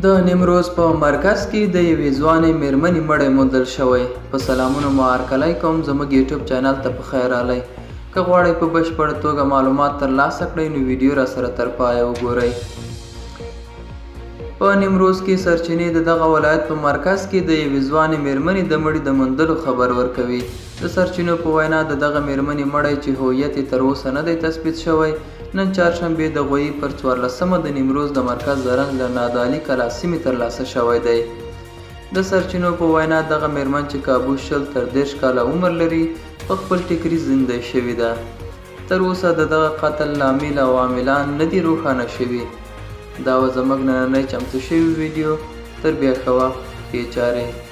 د نیمروز په مرکز کې د یوې ځوانې میرمنې مړی موندل شوی. په سلامونو مو هرکلی کوم، زموږ یوټیوب چینل ته په خیر راغلی. که غواړئ په بشپړه توګه معلومات ترلاسه کړئ نو ویډیو راسره تر پایه وګورئ. په نیمروز کې سرچینې د دغه ولایت په مرکز کې د یوې ځوانې میرمنې د مړي د موندلو خبر ورکوي. د سرچینو په وینا د دغه میرمنې مړی چې هویت یې تر اوسه نه دی تثبیت شوی، نن چهارشنبې د غویي پر 14مه د نیمروز د مرکز زرنج له نادعلي کلا سیمې ترلاسه شوی دی. د سرچینو په وینا دغه میرمن چې کابو 20 تر 30 کاله عمر لري، په خپل ټیکري زندۍ شوې ده. تر اوسه د دغه قتل لامل او عاملان نه دي روښانه شوي. دا وه زموږ نننۍ چمتو شوې ویډیو. تر بیا ښه وخت، ښې چارې.